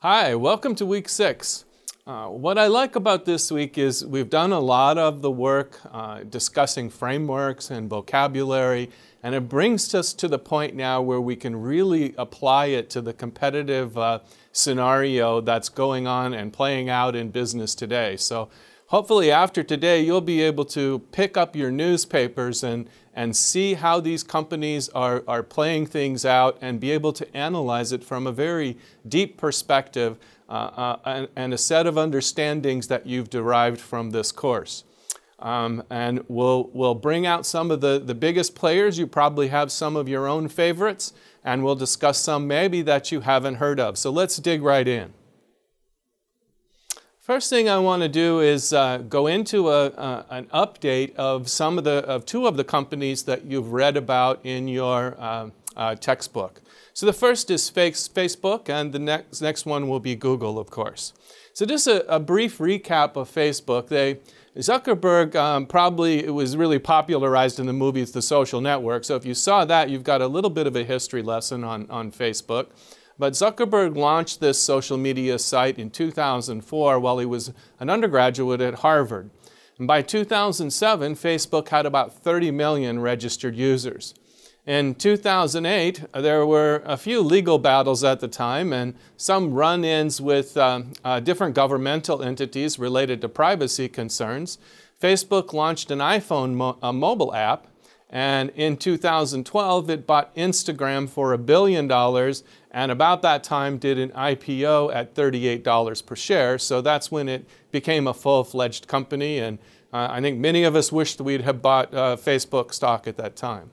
Hi, welcome to week 6. What I like about this week is we've done a lot of the work discussing frameworks and vocabulary, and it brings us to the point now where we can really apply it to the competitive scenario that's going on and playing out in business today. So hopefully after today you'll be able to pick up your newspapers and see how these companies are playing things out and be able to analyze it from a very deep perspective and a set of understandings that you've derived from this course. And we'll bring out some of the biggest players. You probably have some of your own favorites, and we'll discuss some maybe that you haven't heard of. So let's dig right in. First thing I want to do is go into an update of two of the companies that you've read about in your textbook. So the first is Facebook, and the next one will be Google, of course. So just a brief recap of Facebook. Zuckerberg probably was really popularized in the movies The Social Network. So if you saw that, you've got a little bit of a history lesson on Facebook. But Zuckerberg launched this social media site in 2004 while he was an undergraduate at Harvard. And by 2007, Facebook had about 30 million registered users. In 2008, there were a few legal battles at the time and some run-ins with different governmental entities related to privacy concerns. Facebook launched an iPhone mobile app, and in 2012, it bought Instagram for $1 billion, and about that time did an IPO at $38 per share. So that's when it became a full-fledged company, and I think many of us wished we'd have bought Facebook stock at that time.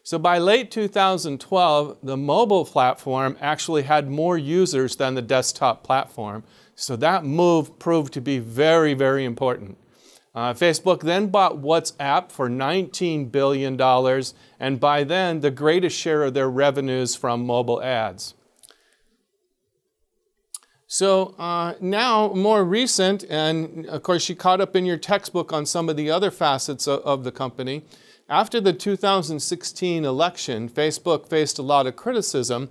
So by late 2012, the mobile platform actually had more users than the desktop platform. So that move proved to be very, very important. Facebook then bought WhatsApp for $19 billion, and by then, the greatest share of their revenues from mobile ads. So now, more recent, and of course you caught up in your textbook on some of the other facets of the company. After the 2016 election, Facebook faced a lot of criticism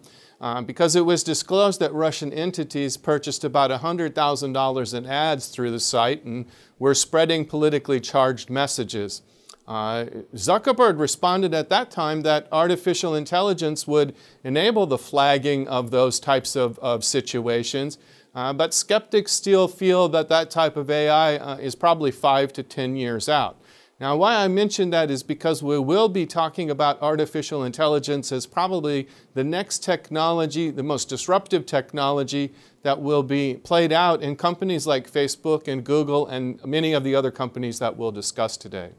because it was disclosed that Russian entities purchased about $100,000 in ads through the site and were spreading politically charged messages. Zuckerberg responded at that time that artificial intelligence would enable the flagging of those types of situations, but skeptics still feel that that type of AI is probably 5 to 10 years out. Now, why I mention that is because we will be talking about artificial intelligence as probably the next technology, the most disruptive technology that will be played out in companies like Facebook and Google and many of the other companies that we'll discuss today.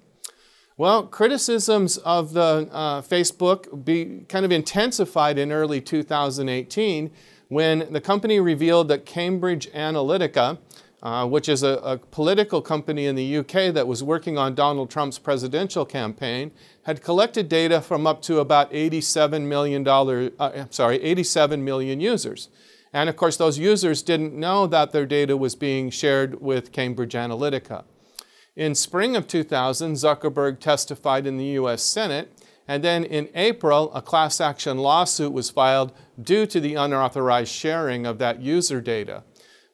Well, criticisms of the Facebook kind of intensified in early 2018 when the company revealed that Cambridge Analytica, which is a political company in the UK that was working on Donald Trump's presidential campaign, had collected data from up to about 87 million users. And of course, those users didn't know that their data was being shared with Cambridge Analytica. In spring of 2000, Zuckerberg testified in the US Senate, and then in April, a class action lawsuit was filed due to the unauthorized sharing of that user data.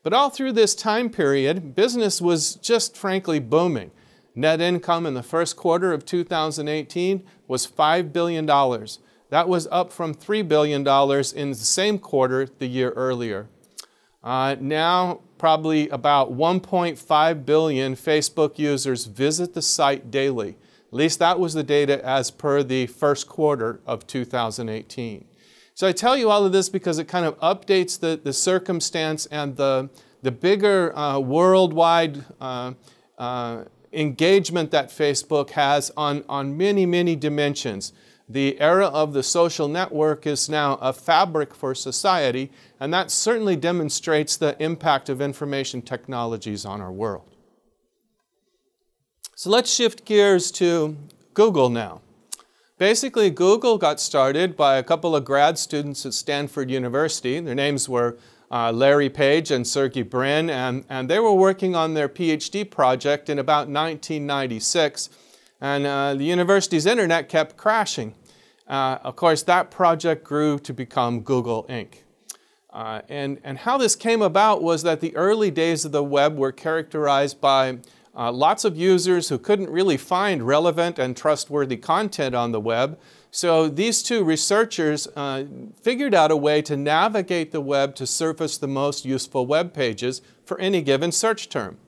But all through this time period, business was just frankly booming. Net income in the first quarter of 2018 was $5 billion. That was up from $3 billion in the same quarter the year earlier. Now, probably about 1.5 billion Facebook users visit the site daily. At least that was the data as per the first quarter of 2018. So I tell you all of this because it kind of updates the circumstance and the bigger worldwide engagement that Facebook has on many, many dimensions. The era of the social network is now a fabric for society, and that certainly demonstrates the impact of information technologies on our world. So let's shift gears to Google now. Basically, Google got started by a couple of grad students at Stanford University. Their names were Larry Page and Sergey Brin, and they were working on their PhD project in about 1996. And the university's internet kept crashing. Of course, that project grew to become Google Inc. And how this came about was that the early days of the web were characterized by lots of users who couldn't really find relevant and trustworthy content on the web. So these two researchers figured out a way to navigate the web to surface the most useful web pages for any given search term.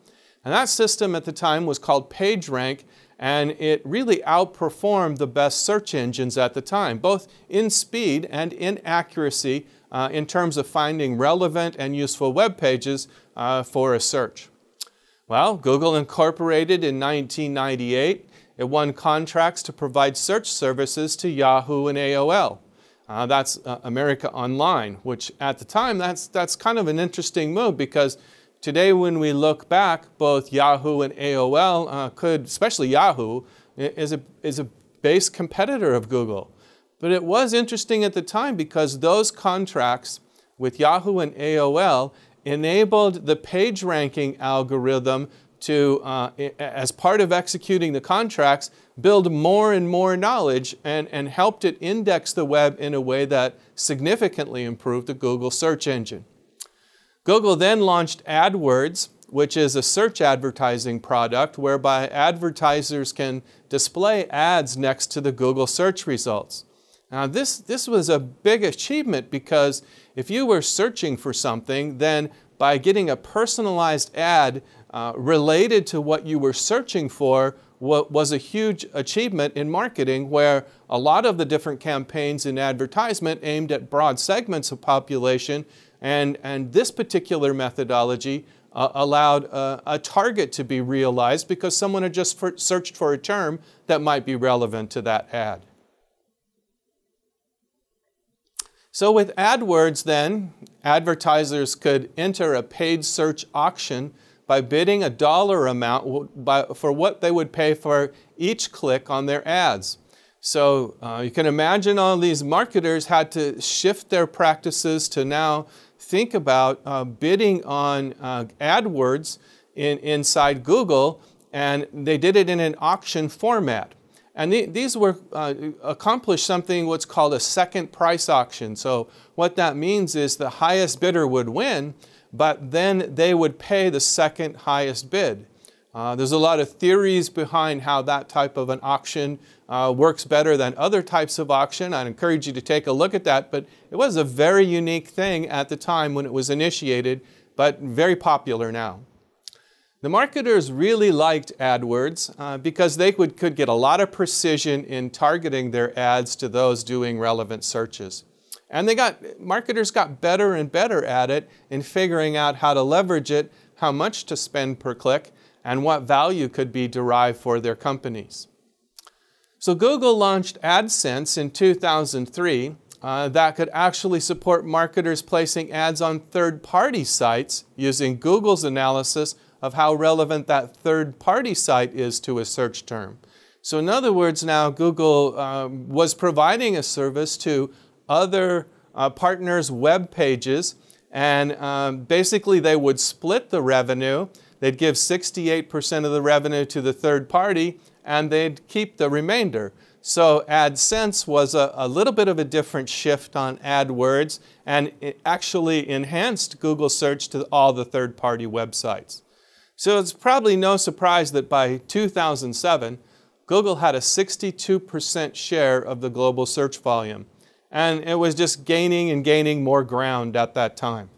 And that system at the time was called PageRank, and it really outperformed the best search engines at the time, both in speed and in accuracy in terms of finding relevant and useful web pages for a search. Well, Google incorporated in 1998. It won contracts to provide search services to Yahoo and AOL. That's America Online, which at the time, that's kind of an interesting move, because today when we look back, both Yahoo and AOL especially Yahoo, is a base competitor of Google. But it was interesting at the time because those contracts with Yahoo and AOL enabled the page ranking algorithm to, as part of executing the contracts, build more and more knowledge and helped it index the web in a way that significantly improved the Google search engine. Google then launched AdWords, which is a search advertising product whereby advertisers can display ads next to the Google search results. Now this was a big achievement, because if you were searching for something, then by getting a personalized ad related to what you were searching for was a huge achievement in marketing, where a lot of the different campaigns in advertisement aimed at broad segments of population, and this particular methodology allowed a target to be realized because someone had just searched for a term that might be relevant to that ad. So with AdWords then, advertisers could enter a paid search auction by bidding a dollar amount for what they would pay for each click on their ads. So you can imagine all these marketers had to shift their practices to now think about bidding on AdWords inside Google, and they did it in an auction format. And these were accomplished something what's called a second price auction. So what that means is the highest bidder would win, but then they would pay the second highest bid. There's a lot of theories behind how that type of an auction works better than other types of auction. I'd encourage you to take a look at that, but it was a very unique thing at the time when it was initiated, but very popular now. The marketers really liked AdWords because they could get a lot of precision in targeting their ads to those doing relevant searches. And marketers got better and better at it in figuring out how to leverage it, how much to spend per click, and what value could be derived for their companies. So Google launched AdSense in 2003 that could actually support marketers placing ads on third-party sites using Google's analysis of how relevant that third-party site is to a search term. So in other words, now Google was providing a service to other partners' web pages, and basically they would split the revenue. They'd give 68% of the revenue to the third party, and they'd keep the remainder. So AdSense was a little bit of a different shift on AdWords, and it actually enhanced Google search to all the third-party websites. So it's probably no surprise that by 2007, Google had a 62% share of the global search volume. And it was just gaining and gaining more ground at that time.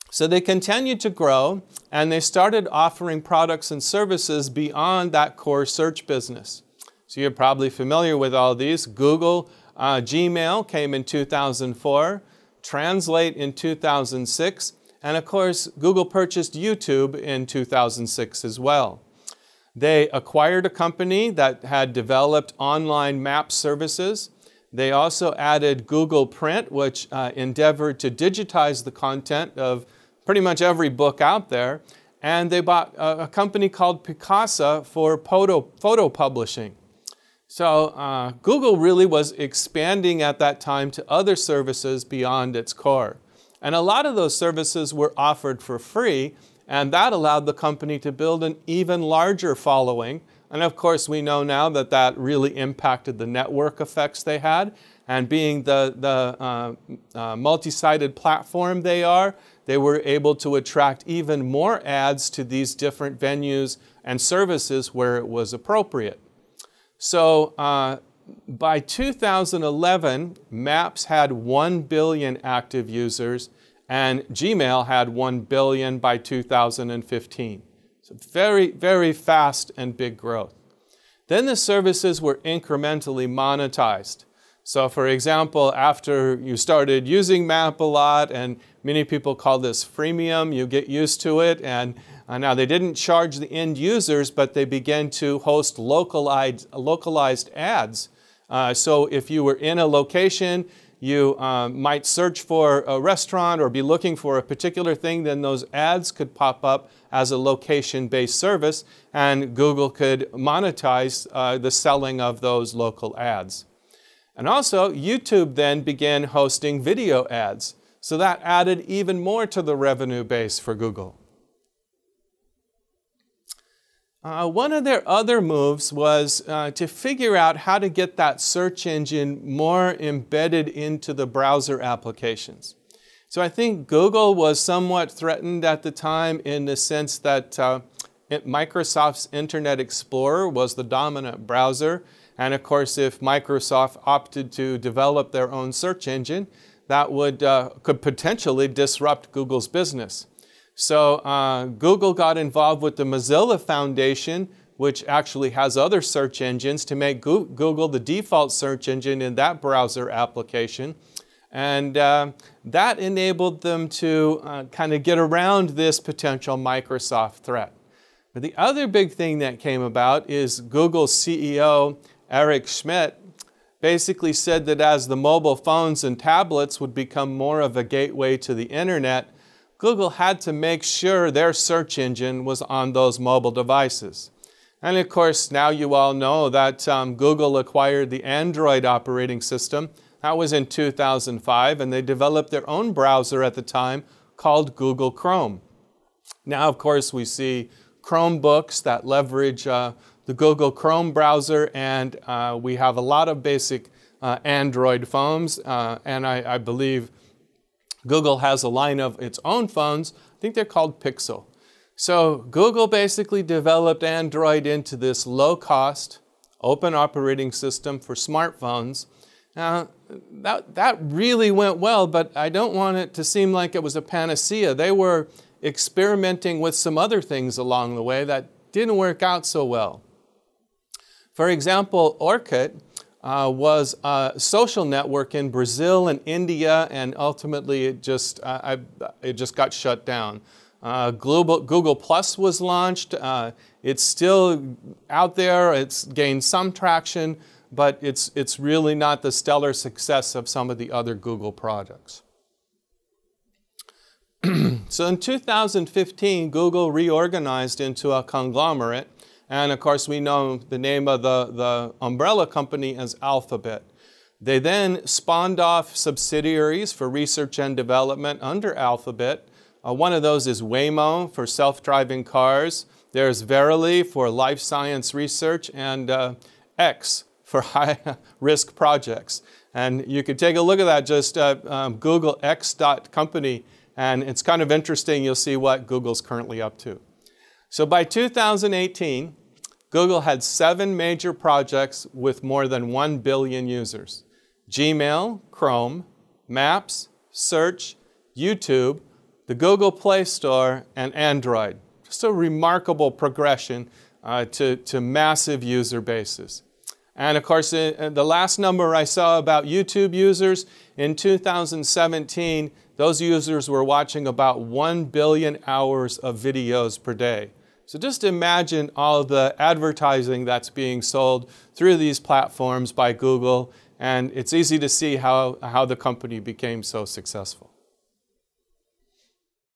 So they continued to grow, and they started offering products and services beyond that core search business. So you're probably familiar with all these. Google Gmail came in 2004, Translate in 2006, and of course, Google purchased YouTube in 2006 as well. They acquired a company that had developed online map services. They also added Google Print, which endeavored to digitize the content of pretty much every book out there. And they bought a company called Picasa for photo publishing. So Google really was expanding at that time to other services beyond its core. And a lot of those services were offered for free, and that allowed the company to build an even larger following And of course, we know now that that really impacted the network effects they had. And being the multi-sided platform they are, they were able to attract even more ads to these different venues and services where it was appropriate. So by 2011, Maps had 1 billion active users, and Gmail had 1 billion by 2015. So very, very fast and big growth. Then the services were incrementally monetized. So for example, after you started using Map a lot, and many people call this freemium, you get used to it, and now they didn't charge the end users, but they began to host localized ads. So if you were in a location, you might search for a restaurant or be looking for a particular thing, then those ads could pop up as a location-based service, and Google could monetize the selling of those local ads. And also, YouTube then began hosting video ads. So that added even more to the revenue base for Google. One of their other moves was to figure out how to get that search engine more embedded into the browser applications. So I think Google was somewhat threatened at the time in the sense that Microsoft's Internet Explorer was the dominant browser. And of course, if Microsoft opted to develop their own search engine, that could potentially disrupt Google's business. So Google got involved with the Mozilla Foundation, which actually has other search engines, to make Google the default search engine in that browser application. And that enabled them to kind of get around this potential Microsoft threat. But the other big thing that came about is Google's CEO, Eric Schmidt, basically said that as the mobile phones and tablets would become more of a gateway to the internet, Google had to make sure their search engine was on those mobile devices. And of course, now you all know that Google acquired the Android operating system. That was in 2005, and they developed their own browser at the time called Google Chrome. Now, of course, we see Chromebooks that leverage the Google Chrome browser, and we have a lot of basic Android phones, and I believe Google has a line of its own phones. I think they're called Pixel. So Google basically developed Android into this low-cost, open operating system for smartphones. Now, that really went well, but I don't want it to seem like it was a panacea. They were experimenting with some other things along the way that didn't work out so well. For example, Orkut was a social network in Brazil and India, and ultimately it just got shut down. Google Plus was launched. It's still out there. It's gained some traction, but it's really not the stellar success of some of the other Google products. So in 2015, Google reorganized into a conglomerate. And of course, we know the name of the umbrella company as Alphabet. They then spawned off subsidiaries for research and development under Alphabet. One of those is Waymo for self-driving cars. There's Verily for life science research, and X for high-risk projects. And you could take a look at that, just Google X.company, and it's kind of interesting. You'll see what Google's currently up to. So by 2018, Google had 7 major projects with more than 1 billion users: Gmail, Chrome, Maps, Search, YouTube, the Google Play Store, and Android. Just a remarkable progression to massive user bases. And of course, the last number I saw about YouTube users, in 2017, those users were watching about 1 billion hours of videos per day. So just imagine all the advertising that's being sold through these platforms by Google, and it's easy to see how the company became so successful.